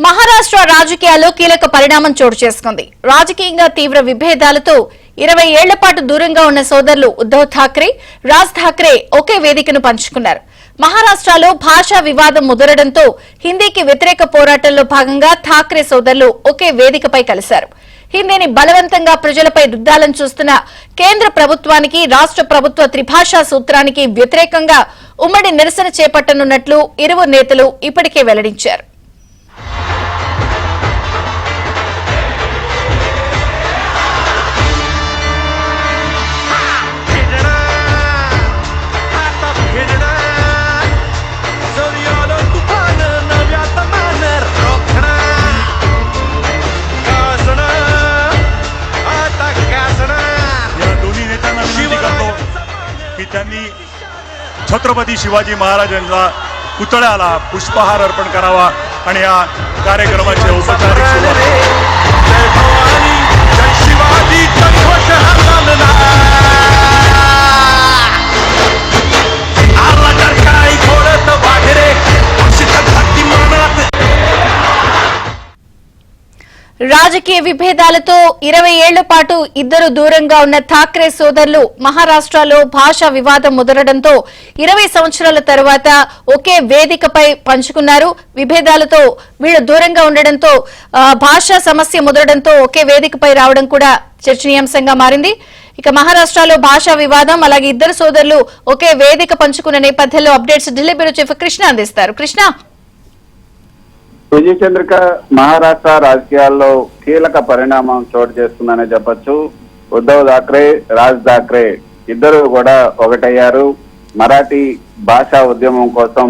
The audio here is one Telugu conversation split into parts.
మహారాష్ట్ర రాజకీయాల్లో కీలక పరిణామం చోటు చేసుకుంది. రాజకీయంగా తీవ్ర విభేదాలతో 20 ఏళ్ల పాటు దూరంగా ఉన్న సోదరులు ఉద్దవ్ ఠాక్రే, రాజ్ ఠాక్రే ఒకే వేదికను పంచుకున్నారు. మహారాష్ట్రలో భాషా వివాదం ముదరడంతో హిందీకి వ్యతిరేక పోరాటంలో భాగంగా ఠాక్రే సోదరులు ఒకే వేదికపై కలిశారు. హిందీని బలవంతంగా ప్రజలపై రుద్దాలని చూస్తున్న కేంద్ర ప్రభుత్వానికి, రాష్ట్ర ప్రభుత్వ త్రిభాషా సూత్రానికి వ్యతిరేకంగా ఉమ్మడి నిరసన చేపట్టనున్నట్లు ఇరువురు నేతలు ఇప్పటికే వెల్లడించారు. छत्रपती शिवाजी महाराजांचा पुतळ्याला पुष्पहार अर्पण करावा आणि या कार्यक्रमाचे औपचारिक రాజకీయ విభేదాలతో 20 ఏళ్ల పాటు ఇద్దరు దూరంగా ఉన్న ఠాక్రే సోదరులు మహారాష్ట్రలో భాషా వివాదం ముదరడంతో 20 సంవత్సరాల తర్వాత ఒకే వేదికపై పంచుకున్నారు. విభేదాలతో వీళ్ళు దూరంగా ఉండడంతో భాషా సమస్య ముదరడంతో ఒకే వేదికపై రావడం కూడా చర్చనీయాంశంగా మారింది. ఇక మహారాష్ట్రలో భాషా వివాదం, అలాగే ఇద్దరు సోదరులు ఒకే వేదిక పంచుకున్న నేపథ్యంలో updates Delhi bureau chief Krishna అందిస్తారు. కృష్ణ, విజయ చంద్రిక, మహారాష్ట్ర రాజకీయాల్లో కీలక పరిణామం చోటు చేస్తుందనే చెప్పొచ్చు. ఉద్దవ్ ఠాక్రే, రాజ్ ఠాక్రే ఇద్దరు కూడా ఒకటయ్యారు. మరాఠీ భాషా ఉద్యమం కోసం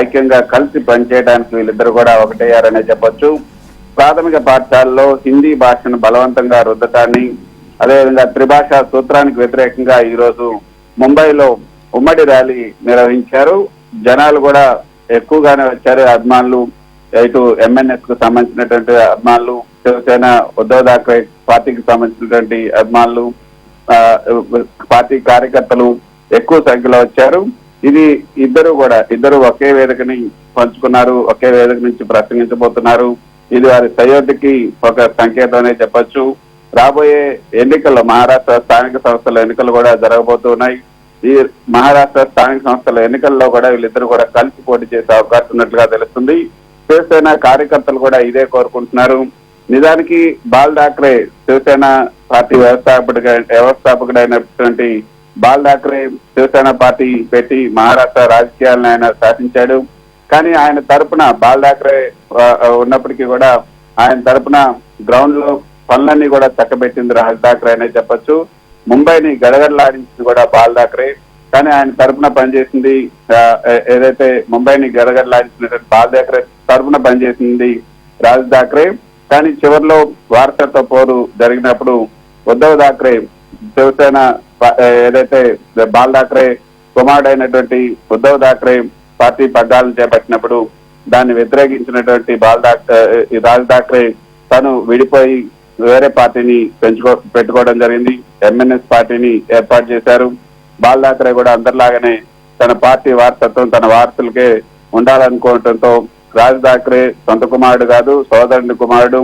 ఐక్యంగా కలిసి పనిచేయడానికి వీళ్ళిద్దరు కూడా ఒకటయ్యారనే చెప్పొచ్చు. ప్రాథమిక పాఠశాలలో హిందీ భాషను బలవంతంగా రుద్దటాన్ని, అదేవిధంగా త్రిభాషా సూత్రానికి వ్యతిరేకంగా ఈ రోజు ముంబైలో ఉమ్మడి ర్యాలీ నిర్వహించారు. జనాలు కూడా ఎక్కువగానే వచ్చారు. అభిమానులు, ఇటు ఎంఎన్ఎస్ కు సంబంధించినటువంటి అభిమానులు, శివసేన ఉద్దవ్ ఠాక్రే పార్టీకి సంబంధించినటువంటి అభిమానులు, పార్టీ కార్యకర్తలు ఎక్కువ సంఖ్యలో వచ్చారు. ఇది ఇద్దరు ఒకే వేదికని పంచుకున్నారు, ఒకే వేదిక నుంచి ప్రసంగించబోతున్నారు. ఇది వారి సయోధ్యకి ఒక సంకేతం అనే చెప్పొచ్చు. రాబోయే ఎన్నికల్లో మహారాష్ట్ర స్థానిక సంస్థల ఎన్నికలు కూడా జరగబోతున్నాయి. ఈ మహారాష్ట్ర స్థానిక సంస్థల ఎన్నికల్లో కూడా వీళ్ళిద్దరు కూడా కలిసి పోటీ చేసే అవకాశం ఉన్నట్లుగా తెలుస్తుంది. శివసేన కార్యకర్తలు కూడా ఇదే కోరుకుంటున్నారు. నిజానికి బాల్ ఠాక్రే శివసేన పార్టీ వ్యవస్థాపకుడైనటువంటి బాల్ ఠాక్రే శివసేన పార్టీ పెట్టి మహారాష్ట్ర రాజకీయాలను ఆయన శాసించాడు. కానీ ఆయన తరపున బాల్ ఠాక్రే ఉన్నప్పటికీ కూడా ఆయన తరపున గ్రౌండ్ లో పనులన్నీ కూడా చక్కబెట్టింది రాజ్ ఠాక్రే అనే చెప్పొచ్చు. ముంబైని గడగడలాడించింది కూడా బాల్ ఠాక్రే. కానీ ఆయన తరపున పనిచేసింది, ఏదైతే ముంబైని గడగడలాడించినటువంటి బాల్ ఠాక్రే తరపున పనిచేసింది రాజ్ ఠాక్రే. కానీ చివరిలో వారసత్వ పోరు జరిగినప్పుడు ఉద్దవ్ ఠాక్రే శివసేన, ఏదైతే బాల్ ఠాక్రే కుమారుడైనటువంటి ఉద్దవ్ ఠాక్రే పార్టీ పగ్గాలను చేపట్టినప్పుడు దాన్ని వ్యతిరేకించినటువంటి రాజ్ ఠాక్రే తను విడిపోయి వేరే పార్టీని పెట్టుకోవడం జరిగింది. ఎంఎన్ఎస్ పార్టీని ఏర్పాటు చేశారు. బాల్ ఠాక్రే కూడా అందరిలాగానే తన పార్టీ వారసత్వం తన వారసులకే ఉండాలనుకోవడంతో రాజ్ ఠాక్రే సొంత కుమారుడు కాదు, సోదరుని కుమారుడు.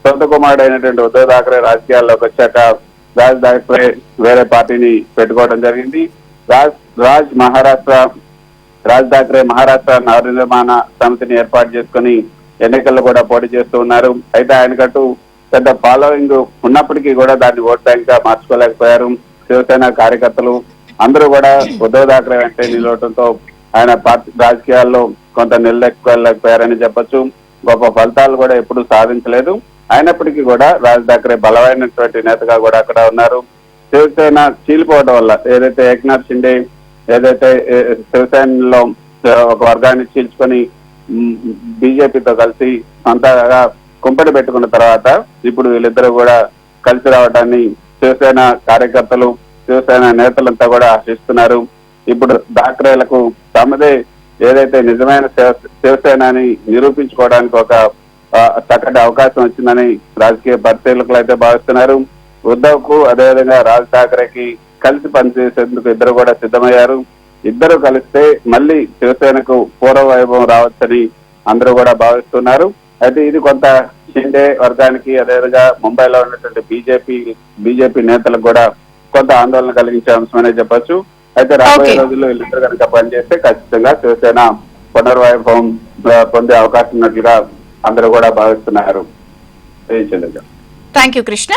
సొంత కుమారుడు అయినటువంటి ఉద్దవ్ ఠాక్రే రాజకీయాల్లోకి వచ్చాక రాజ్ ఠాక్రే వేరే పార్టీని పెట్టుకోవడం జరిగింది. రాజ్ ఠాక్రే మహారాష్ట్ర నవనిర్మాణ సమితిని ఏర్పాటు చేసుకుని ఎన్నికల్లో కూడా పోటీ చేస్తూ ఉన్నారు. అయితే ఆయనకట్టు పెద్ద ఫాలోయింగ్ ఉన్నప్పటికీ కూడా దాన్ని ఓట్ బ్యాంక్ గా మార్చుకోలేకపోయారు. శివసేన కార్యకర్తలు అందరూ కూడా ఉద్దవ్ ఠాక్రే వెంటే నిలవడంతో ఆయన పార్టీ రాజకీయాల్లో కొంత నిలదెక్కుకోలేకపోయారని చెప్పొచ్చు. గొప్ప ఫలితాలు కూడా ఎప్పుడు సాధించలేదు. అయినప్పటికీ కూడా రాజ్ ఠాక్రే బలమైనటువంటి నేతగా కూడా అక్కడ ఉన్నారు. శివసేన చీలిపోవడం వల్ల ఏదైతే ఏక్నాథ్ షిండే ఏదైతే శివసేనలో ఒక వర్గాన్ని చీల్చుకొని బీజేపీతో కలిసి అంతగా కుంపటి పెట్టుకున్న తర్వాత ఇప్పుడు వీళ్ళిద్దరూ కూడా కలిసి రావడాన్ని శివసేన కార్యకర్తలు, శివసేన నేతలంతా కూడా ఆశిస్తున్నారు. ఇప్పుడు ఠాక్రేలకు తమదే ఏదైతే నిజమైన శివసేనని నిరూపించుకోవడానికి ఒక చక్కటి అవకాశం వచ్చిందని రాజకీయ పరిశీలకులు అయితే భావిస్తున్నారు. ఉద్దవ్ కు అదేవిధంగా రాజ్ ఠాక్రేకి కలిసి పనిచేసేందుకు ఇద్దరు కూడా సిద్ధమయ్యారు. ఇద్దరు కలిస్తే మళ్ళీ శివసేనకు పూర్వ వైభవం రావచ్చని అందరూ కూడా భావిస్తున్నారు. అయితే ఇది కొంత షిండే వర్గానికి అదేవిధంగా ముంబైలో ఉన్నటువంటి బీజేపీ నేతలకు కూడా కొంత ఆందోళన కలిగించే అంశమనే చెప్పొచ్చు. అయితే రాబోయే రోజుల్లో వీళ్ళిద్దరు కనుక పనిచేస్తే ఖచ్చితంగా శివసేన పునర్వైభవం పొందే అవకాశం ఉన్నట్లుగా అందరూ కూడా భావిస్తున్నారు. Thank you Krishna.